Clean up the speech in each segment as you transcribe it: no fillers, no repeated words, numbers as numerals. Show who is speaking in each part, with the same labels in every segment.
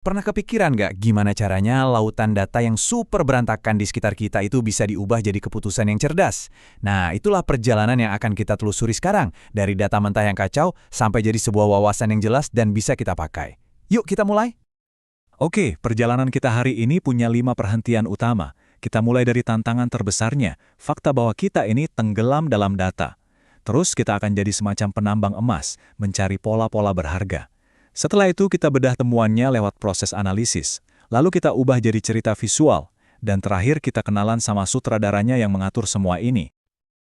Speaker 1: Pernah kepikiran nggak gimana caranya lautan data yang super berantakan di sekitar kita itu bisa diubah jadi keputusan yang cerdas? Nah, itulah perjalanan yang akan kita telusuri sekarang, dari data mentah yang kacau sampai jadi sebuah wawasan yang jelas dan bisa kita pakai. Yuk kita mulai!
Speaker 2: Oke, perjalanan kita hari ini punya 5 perhentian utama. Kita mulai dari tantangan terbesarnya, fakta bahwa kita ini tenggelam dalam data. Terus kita akan jadi semacam penambang emas, mencari pola-pola berharga. Setelah itu kita bedah temuannya lewat proses analisis. Lalu kita ubah jadi cerita visual. Dan terakhir kita kenalan sama sutradaranya yang mengatur semua ini.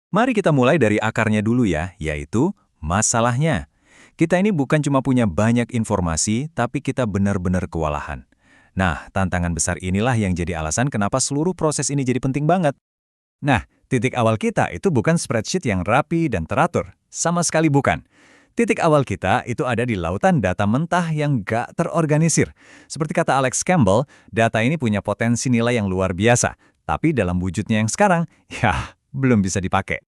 Speaker 1: Mari kita mulai dari akarnya dulu ya, yaitu masalahnya. Kita ini bukan cuma punya banyak informasi, tapi kita benar-benar kewalahan. Nah, tantangan besar inilah yang jadi alasan kenapa seluruh proses ini jadi penting banget. Nah, titik awal kita itu bukan spreadsheet yang rapi dan teratur. Sama sekali bukan. Titik awal kita itu ada di lautan data mentah yang gak terorganisir. Seperti kata Alex Campbell, data ini punya potensi nilai yang luar biasa. Tapi dalam wujudnya yang sekarang, ya belum bisa dipakai.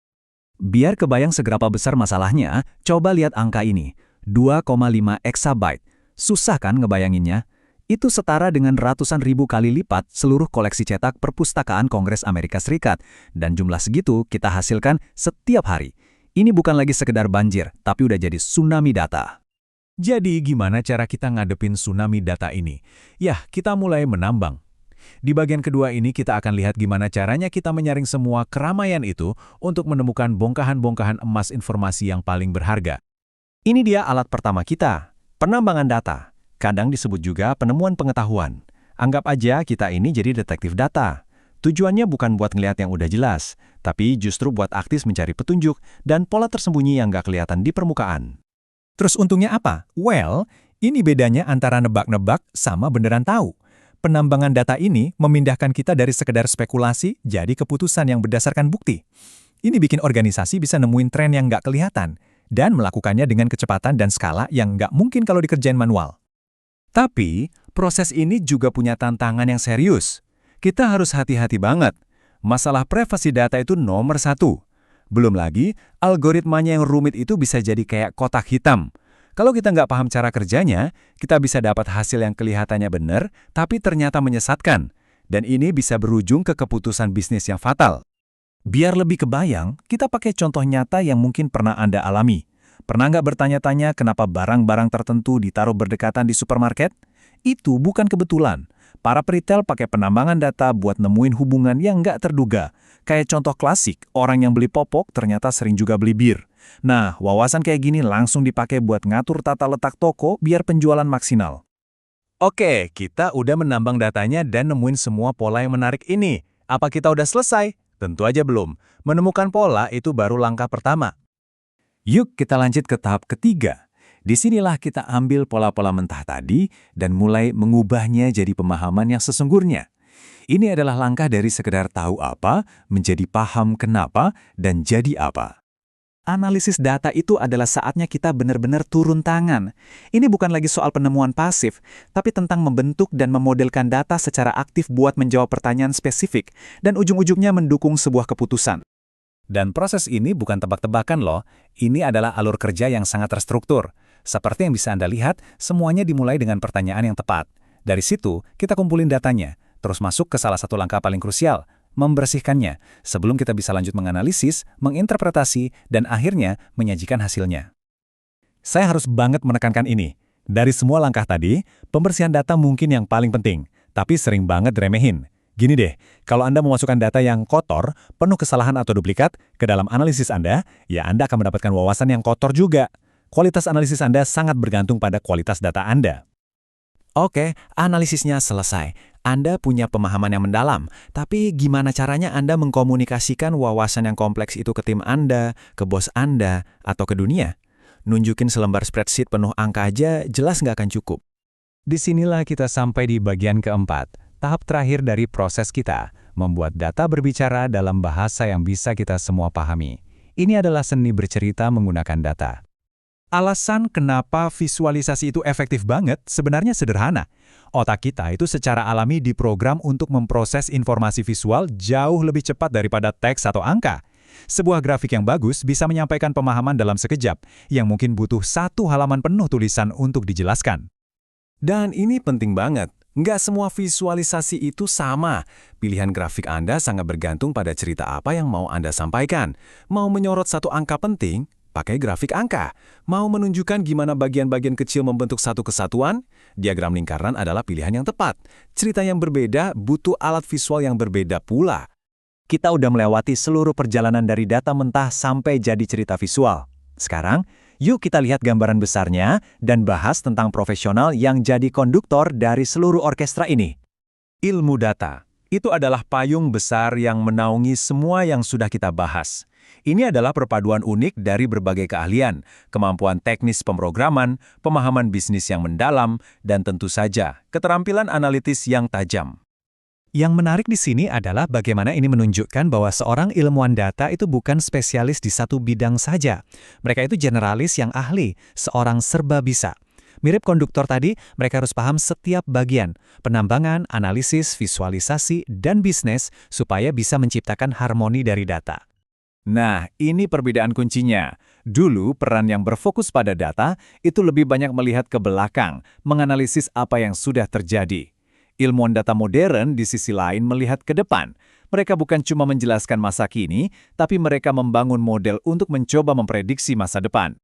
Speaker 1: Biar kebayang seberapa besar masalahnya, coba lihat angka ini. 2,5 exabyte. Susah kan ngebayanginnya? Itu setara dengan ratusan ribu kali lipat seluruh koleksi cetak perpustakaan Kongres Amerika Serikat. Dan jumlah segitu kita hasilkan setiap hari. Ini bukan lagi sekedar banjir, tapi udah jadi tsunami data. Jadi gimana cara kita ngadepin tsunami data ini? Yah, kita mulai menambang. Di bagian kedua ini kita akan lihat gimana caranya kita menyaring semua keramaian itu untuk menemukan bongkahan-bongkahan emas informasi yang paling berharga. Ini dia alat pertama kita, penambangan data. Kadang disebut juga penemuan pengetahuan. Anggap aja kita ini jadi detektif data. Tujuannya bukan buat ngelihat yang udah jelas, tapi justru buat aktif mencari petunjuk dan pola tersembunyi yang nggak kelihatan di permukaan. Terus untungnya apa? Well, ini bedanya antara nebak-nebak sama beneran tahu. Penambangan data ini memindahkan kita dari sekedar spekulasi jadi keputusan yang berdasarkan bukti. Ini bikin organisasi bisa nemuin tren yang nggak kelihatan dan melakukannya dengan kecepatan dan skala yang nggak mungkin kalau dikerjain manual. Tapi, proses ini juga punya tantangan yang serius. Kita harus hati-hati banget. Masalah privasi data itu nomor 1. Belum lagi, algoritmanya yang rumit itu bisa jadi kayak kotak hitam. Kalau kita nggak paham cara kerjanya, kita bisa dapat hasil yang kelihatannya benar, tapi ternyata menyesatkan. Dan ini bisa berujung ke keputusan bisnis yang fatal. Biar lebih kebayang, kita pakai contoh nyata yang mungkin pernah Anda alami. Pernah nggak bertanya-tanya kenapa barang-barang tertentu ditaruh berdekatan di supermarket? Itu bukan kebetulan. Para peritel pakai penambangan data buat nemuin hubungan yang nggak terduga. Kayak contoh klasik, orang yang beli popok ternyata sering juga beli bir. Nah, wawasan kayak gini langsung dipakai buat ngatur tata letak toko biar penjualan maksimal. Oke, kita udah menambang datanya dan nemuin semua pola yang menarik ini. Apa kita udah selesai? Tentu aja belum. Menemukan pola itu baru langkah pertama. Yuk kita lanjut ke tahap ketiga. Disinilah kita ambil pola-pola mentah tadi dan mulai mengubahnya jadi pemahaman yang sesungguhnya. Ini adalah langkah dari sekedar tahu apa, menjadi paham kenapa, dan jadi apa. Analisis data itu adalah saatnya kita benar-benar turun tangan. Ini bukan lagi soal penemuan pasif, tapi tentang membentuk dan memodelkan data secara aktif buat menjawab pertanyaan spesifik, dan ujung-ujungnya mendukung sebuah keputusan. Dan proses ini bukan tebak-tebakan loh, ini adalah alur kerja yang sangat terstruktur. Seperti yang bisa Anda lihat, semuanya dimulai dengan pertanyaan yang tepat. Dari situ, kita kumpulin datanya, terus masuk ke salah satu langkah paling krusial, membersihkannya, sebelum kita bisa lanjut menganalisis, menginterpretasi, dan akhirnya menyajikan hasilnya. Saya harus banget menekankan ini. Dari semua langkah tadi, pembersihan data mungkin yang paling penting, tapi sering banget diremehin. Gini deh, kalau Anda memasukkan data yang kotor, penuh kesalahan atau duplikat, ke dalam analisis Anda, ya Anda akan mendapatkan wawasan yang kotor juga. Kualitas analisis Anda sangat bergantung pada kualitas data Anda. Oke, analisisnya selesai. Anda punya pemahaman yang mendalam, tapi gimana caranya Anda mengkomunikasikan wawasan yang kompleks itu ke tim Anda, ke bos Anda, atau ke dunia? Nunjukin selembar spreadsheet penuh angka aja jelas nggak akan cukup. Disinilah kita sampai di bagian keempat. Tahap terakhir dari proses kita, membuat data berbicara dalam bahasa yang bisa kita semua pahami. Ini adalah seni bercerita menggunakan data. Alasan kenapa visualisasi itu efektif banget sebenarnya sederhana. Otak kita itu secara alami diprogram untuk memproses informasi visual jauh lebih cepat daripada teks atau angka. Sebuah grafik yang bagus bisa menyampaikan pemahaman dalam sekejap, yang mungkin butuh 1 halaman penuh tulisan untuk dijelaskan. Dan ini penting banget. Nggak semua visualisasi itu sama. Pilihan grafik Anda sangat bergantung pada cerita apa yang mau Anda sampaikan. Mau menyorot satu angka penting? Pakai grafik angka. Mau menunjukkan gimana bagian-bagian kecil membentuk satu kesatuan? Diagram lingkaran adalah pilihan yang tepat. Cerita yang berbeda butuh alat visual yang berbeda pula. Kita udah melewati seluruh perjalanan dari data mentah sampai jadi cerita visual. Sekarang, yuk kita lihat gambaran besarnya dan bahas tentang profesional yang jadi konduktor dari seluruh orkestra ini. Ilmu data. Itu adalah payung besar yang menaungi semua yang sudah kita bahas. Ini adalah perpaduan unik dari berbagai keahlian, kemampuan teknis pemrograman, pemahaman bisnis yang mendalam, dan tentu saja keterampilan analitis yang tajam.
Speaker 2: Yang menarik di sini adalah bagaimana ini menunjukkan bahwa seorang ilmuwan data itu bukan spesialis di satu bidang saja. Mereka itu generalis yang ahli, seorang serba bisa. Mirip konduktor tadi, mereka harus paham setiap bagian, penambangan, analisis, visualisasi, dan bisnis supaya bisa menciptakan harmoni dari data.
Speaker 1: Nah, ini perbedaan kuncinya. Dulu, peran yang berfokus pada data itu lebih banyak melihat ke belakang, menganalisis apa yang sudah terjadi. Ilmuwan data modern di sisi lain melihat ke depan. Mereka bukan cuma menjelaskan masa kini, tapi mereka membangun model untuk mencoba memprediksi masa depan.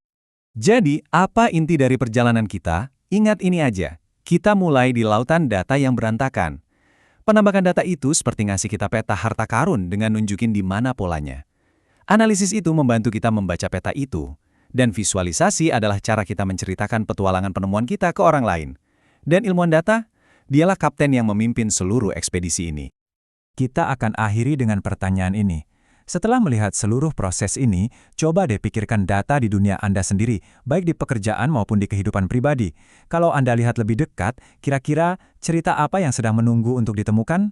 Speaker 1: Jadi, apa inti dari perjalanan kita? Ingat ini aja, kita mulai di lautan data yang berantakan. Penambahan data itu seperti ngasih kita peta harta karun dengan nunjukin di mana polanya. Analisis itu membantu kita membaca peta itu, dan visualisasi adalah cara kita menceritakan petualangan penemuan kita ke orang lain. Dan ilmuwan data? Dialah kapten yang memimpin seluruh ekspedisi ini. Kita akan akhiri dengan pertanyaan ini. Setelah melihat seluruh proses ini, coba deh pikirkan data di dunia Anda sendiri, baik di pekerjaan maupun di kehidupan pribadi. Kalau Anda lihat lebih dekat, kira-kira cerita apa yang sedang menunggu untuk ditemukan?